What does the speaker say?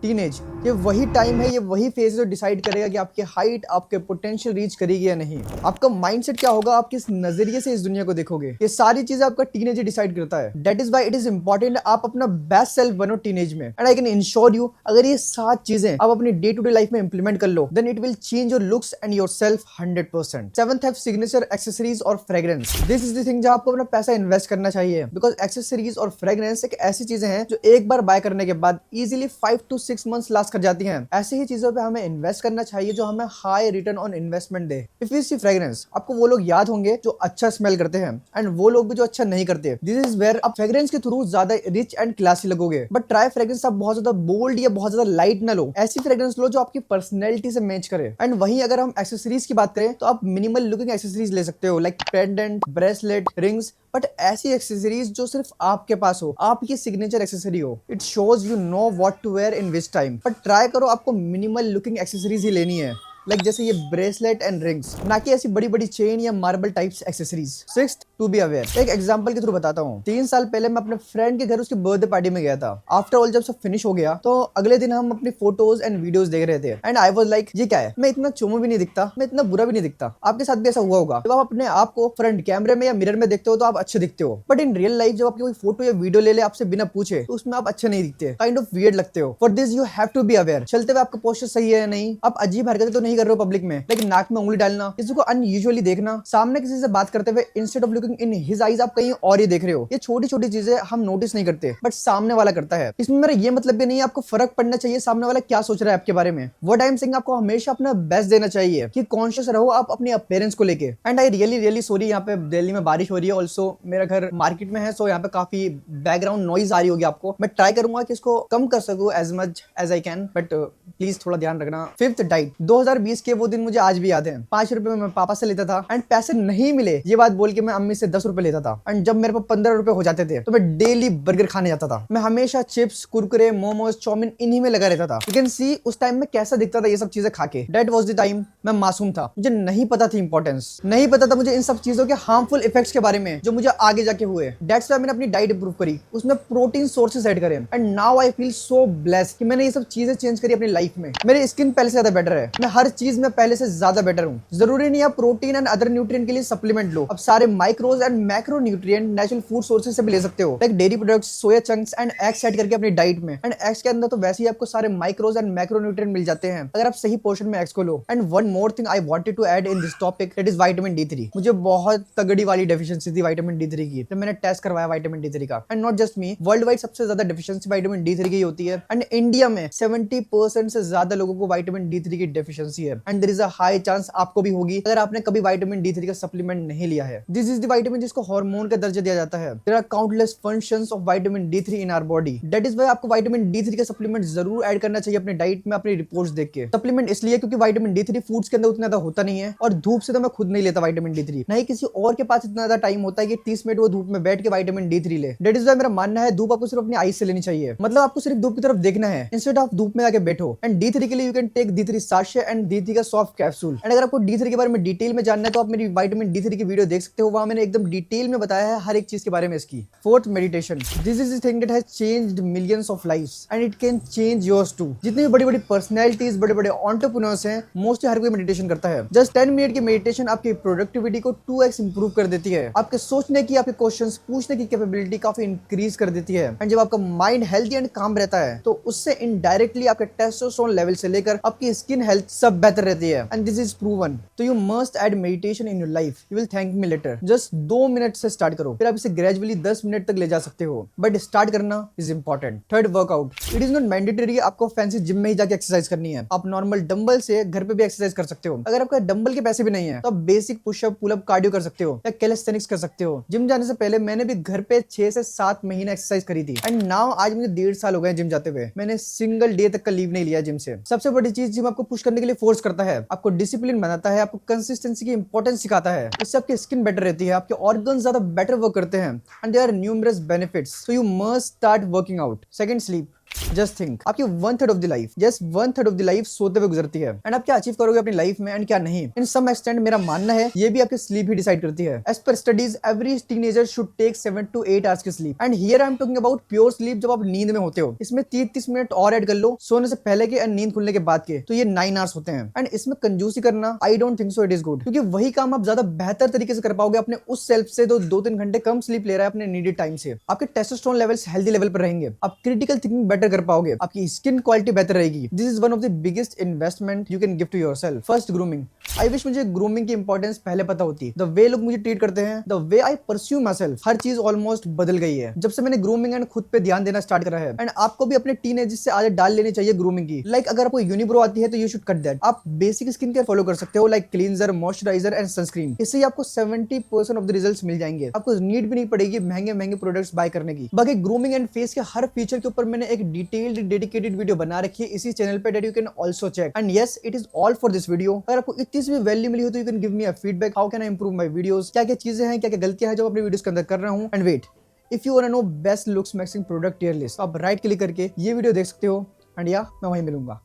Teenage, ये वही time है, ये वही फेज जो डिसाइड करेगा कि आपकी हाइट आपके पोटेंशियल रीच करेगी या नहीं। आपका माइंडसेट क्या होगा, आप किस नजरिए से इस दुनिया को देखोगे, ये सारी चीजें आपका टीनेज डिसाइड करता है। That is why it is important आप अपना बेस्ट सेल्फ बनो टीनेज में। And I can ensure you, अगर ये 7 चीजें आप अपनी डे टू डे लाइफ में इंप्लीमेंट कर लो, then it will change your looks and your self 100%। Seventh है सिग्नेचर एक्सेसरीज और fragrance. This is the thing जहां आपको अपना पैसा इन्वेस्ट करना चाहिए, बिकॉज एक्सेसरीज और फ्रेग्रेंस एक ऐसी चीजें हैं जो एक बार बाय करने के बाद इजीली 5 to 6 मंथ्स लास्ट कर जाती हैं। ऐसी ही चीजों पे हमें इन्वेस्ट करना चाहिए जो हमें हाई रिटर्न ऑन इन्वेस्टमेंट दे। इफ यू सी फ्रेग्रेंस, आपको वो लोग याद होंगे जो अच्छा स्मेल करते हैं, एंड वो लोग भी जो अच्छा नहीं करते। दिस इज वेयर आप फ्रेग्रेंस के थ्रू ज्यादा रिच एंड क्लासी लगोगे। बट ट्राई फ्रेग्रेंस आप बहुत ज्यादा बोल्ड या बहुत ज्यादा लाइट ना लो, ऐसी फ्रेग्रेंस लो जो आपकी पर्सनैलिटी से मैच करे। एंड वहीं अगर हम एक्सेसरीज की बात करें तो आप मिनिमल लुकिंग एक्सेसरीज ले सकते हो, like pendant, bracelet, rings, but ऐसी एक्सेसरीज जो सिर्फ आपके पास हो, आपकी सिग्नेचर एक्सेसरी हो। It shows you know what to wear in which time. But try करो आपको मिनिमल लुकिंग एक्सेसरीज ही लेनी है, लाइक जैसे ये ब्रेसलेट एंड रिंग्स, ना कि ऐसी बड़ी बड़ी चेन या marble types accessories. Sixth, to be aware. एक एग्जांपल के थ्रू बताता हूँ। 3 साल पहले मैं अपने फ्रेंड के घर उसकी बर्थडे पार्टी में गया था। आफ्टर ऑल जब सब फिनिश हो गया तो अगले दिन हम अपनी फोटोज एंड वीडियोस देख रहे थे, एंड आई वाज लाइक ये क्या है, मैं इतना चोमू भी नहीं दिखता, मैं इतना बुरा भी नहीं दिखता। आपके साथ भी ऐसा हुआ होगा, जब आप अपने आप को फ्रंट कैमरे में या मिरर में देखते हो तो आप अच्छे दिखते हो, बट इन रियल लाइफ जब आपकी कोई फोटो या वीडियो ले ले आपसे बिना पूछे तो उसमें आप अच्छे नहीं दिखते, काइंड ऑफ वियर्ड लगते हो। For this you have to be aware. चलते हुए आपका पोस्चर सही है या नहीं, आप अजीब हरकतें तो नहीं कर रहे हो पब्लिक में, लेकिन नाक में उंगली डालना, किसी को अनयूजुअली देखना, सामने किसी से बात करते हुए instead of looking in his eyes आप कहीं और ही देख रहे हो। ये छोटी छोटी चीजें हम नोटिस नहीं करते, बट सामने वाला करता है। इसमें मेरा ये मतलब भी नहीं है आपको फर्क पड़ना चाहिए सामने वाला क्या सोच रहा है आपके बारे में। व्हाट आई एम सेइंग, आपको हमेशा अपना बेस्ट देना चाहिए, कि कॉन्शियस रहो आप अपने अपीयरेंस को लेके। And I really really sorry, यहाँ पे दिल्ली में बारिश हो रही है, ऑल्सो मेरा घर मार्केट में है, सो यहाँ पे काफी बैकग्राउंड नॉइज आ रही होगी आपको। मैं ट्राई करूंगा कि इसको कम कर सकूं as much as I can, but please थोड़ा ध्यान रखना। Fifth, diet. 2020 के वो दिन मुझे आज भी याद है। 5 रुपए मैं पापा से लेता था, एंड पैसे नहीं मिले ये बात बोल के मैं अम्मी से 10 रुपए लेता था, एंड जब मेरे पास 15 रुपए हो जाते थे तो मैं डेली बर्गर खाने जाता था। मैं हमेशा चिप्स, कुरकुरे, मोमोज, चाउमीन इन्हीं में लगा रहता था। यू कैन सी उस टाइम में कैसा दिखता था ये सब चीजें खा के। दैट वाज द टाइम मैं मासूम था, मुझे नहीं पता थी इंपॉर्टेंस, नहीं पता था मुझे इन सब चीजों के हार्मफुल इफेक्ट्स के बारे में जो मुझे आगे जाके हुए। दैट्स व्हाई मैंने अपनी डाइट इंप्रूव करी, उसमें प्रोटीन सोर्सेज ऐड करे, and now I feel so blessed कि मैंने ये सब चीजें चेंज करी अपनी लाइफ में। मेरी स्किन पहले से ज्यादा बेटर है, मैं हर चीज में पहले से ज्यादा बेटर हूँ। जरूरी नहीं आप प्रोटीन एंड अदर न्यूट्रिएंट के लिए सप्लीमेंट लो, अब सारे micros and macro nutrient natural food sources से भी ले सकते हो, like dairy products, soya chunks and eggs add करके अपनी डाइट में। एंड एग्स के अंदर तो वैसे ही आपको सारे माइक्रोज एंड मैक्रो न्यूट्रिएंट मिल जाते हैं अगर आप सही पोर्शन में एग्स को लो। And one more thing I wanted to add in this topic, that is vitamin D3। मुझे बहुत तगड़ी वाली डेफिशिएंसी थी विटामिन D3 की, तो मैंने टेस्ट करवाया विटामिन D3 का। And not just me, world wide सबसे ज्यादा डेफिशिएंसी विटामिन D3 की होती है, एंड इंडिया में 70% से ज्यादा लोगों को विटामिन D3 की डेफिशिएंसी है, and there is a high chance आपको भी होगी अगर आपने कभी विटामिन D3 का सप्लीमेंट नहीं लिया है। दिस इज द विटामिन जिसको हार्मोन का दर्जा दिया जाता है। There are countless functions of vitamin D3 in our body. That is why आपको विटामिन D3 का सप्लीमेंट जरूर ऐड करना चाहिए अपनी डाइट में, अपनी रिपोर्ट्स देख के। सप्लीमेंट इसलिए क्योंकि विटामिन D3 फूड्स के अंदर उतना ज्यादा होता नहीं है, और धूप से तो मैं खुद नहीं लेता विटामिन D3, नहीं किसी और के पास इतना ज्यादा टाइम होता है कि 30 मिनट वो धूप में बैठ के विटामिन D3 ले। दैट इज व्हाई मेरा मानना है धूप आपको सिर्फ अपनी आईज से लेनी चाहिए, मतलब आपको सिर्फ धूप की तरफ देखना है इंस्टेड ऑफ धूप में आके बैठो। एंड D3 के लिए you can take D3 sachet and D3 का सॉफ्ट कैप्सूल। एंड अगर आपको D3 के बारे में डिटेल में जानना है तो आप मेरी विटामिन D3 की वीडियो देख सकते हो, वहां मैंने एकदम डिटेल में बताया है हर एक चीज के बारे में इसकी। Fourth, meditation. This is the thing that has changed millions of lives and it can change yours too. जितनी भी बड़ी बड़ी पर्सनैलिटीज, बड़े बड़े एंटरप्रेन्योर्स हैं, मोस्टली हर कोई मेडिटेशन करता है। जस्ट 10 मिनट की मेडिटेशन आपकी प्रोडक्टिविटी को 2x इंप्रूव कर देती है, आपके सोचने की, आपके क्वेश्चंस पूछने की कैपेबिलिटी काफी इंक्रीज कर देती है। एंड जब आपका माइंड हेल्थी एंड काम रहता है तो उससे इनडायरेक्टली आपके टेस्टोस्टेरोन लेवल से लेकर आपकी स्किन हेल्थ सब बेहतर रहती है, एंड दिस इज प्रूवन। तो you must add meditation in your life, you will thank me later. Just 2 minute से स्टार्ट करो, फिर आप इसे ग्रेजुअली 10 मिनट तक ले जा सकते हो, बट स्टार्ट करना is important. Third, workout. It is not mandatory आपको फैंसी जिम में ही जाके एक्सरसाइज करनी है, आप नॉर्मल डंबल से घर पे भी एक्सरसाइज कर सकते हो। अगर आपका डंबल के पैसे भी नहीं है तो आप बेसिक पुशअप, पुलअप, कार्डियो कर सकते हो या कैलिस्थेनिक्स कर सकते हो। जिम जाने से पहले मैंने भी घर पे 6 से 7 महीने एक्सरसाइज करी थी, एंड नाउ आज मुझे 1.5 साल हो गए जिम जाते हुए, मैंने सिंगल डे तक का लीव नहीं लिया जिम से। सबसे बड़ी चीज, जिम आपको पुश करने के लिए फोर्स करता है, आपको डिसिप्लिन बनाता है, आपको कंसिस्टेंसी की इंपॉर्टेंस सिखाता है, इससे आपकी स्किन बेटर रहती है, आपके ऑर्गन्स ज्यादा बेटर वर्क करते हैं, and there are numerous benefits, so you must start working out. Second, sleep. Just think, आपकी 1/3 of the life, just 1/3 of the life सोते हुए गुजरती है। एंड आप क्या अचीव करोगे अपनी लाइफ में एंड क्या नहीं, इन सम एक्सटेंट मेरा मानना है ये भी आपकी स्लीप ही डिसाइड करती है। एज पर studies every teenager should take 7 to 8 hours की sleep. And here I am talking about pure sleep, जब आप नींद में होते हो। इसमें 30 मिनट और ऐड कर लो सोने से पहले के एंड नींद खुलने के बाद के, तो ये 9 आवर्स होते हैं। एंड इसमें कंजूसी करना I don't think so it is good, क्योंकि वही काम आप ज्यादा बेहतर तरीके से कर पाओगे अपने उस सेल्फ से जो 2-3 घंटे कम स्लीप ले रहा है अपने नीडेड टाइम से। आपके टेस्टोस्टेरोन लेवल्स हेल्दी लेवल पर रहेंगे, आप क्रिटिकल थिंकिंग बेटर कर पाओगे, आपकी स्किन क्वालिटी बेहतर रहेगी। This is one of the biggest investment you can give to yourself. First, grooming. I wish मुझे ग्रूमिंग की इंपॉर्टेंस पहले पता होती। द वे लोग मुझे ट्रीट करते हैं, the way I pursue my self, हर चीज ऑलमोस्ट बदल गई है जब से मैंने ग्रूमिंग एंड खुद पे ध्यान देना स्टार्ट करा है। एंड आपको भी अपने टीनेज से आदत डाल लेनी चाहिए ग्रूमिंग की। लाइक अगर आपको यूनिब्रो आती है तो यू शुड कट दैट। आप बेसिक स्किन केयर फॉलो कर सकते हो, like cleanser, moisturiser and sunscreen. इससे ही आपको 70% ऑफ द रिजल्ट्स मिल जाएंगे। आपको नीड भी नहीं पड़ेगी महंगे महंगे प्रोडक्ट्स बाय करने की। बाकी ग्रूमिंग एंड फेस के हर फीचर के ऊपर मैंने एक डिटेल्ड डेडिकेटेड वीडियो बना रखी है इसी चैनल पे, that you can also check. And yes, it is all for this video. अगर आपको इतनी सी भी वैल्यू मिली हो तो you can give me a feedback, how can I improve my videos, क्या क्या चीजें हैं, क्या क्या गलतियां हैं जो अपने वीडियोस के अंदर कर रहा हूं। And wait, if you want to know best looks maxing product tier list, आप राइट क्लिक करके ये वीडियो देख सकते हो। एंड या मैं वहीं मिलूंगा।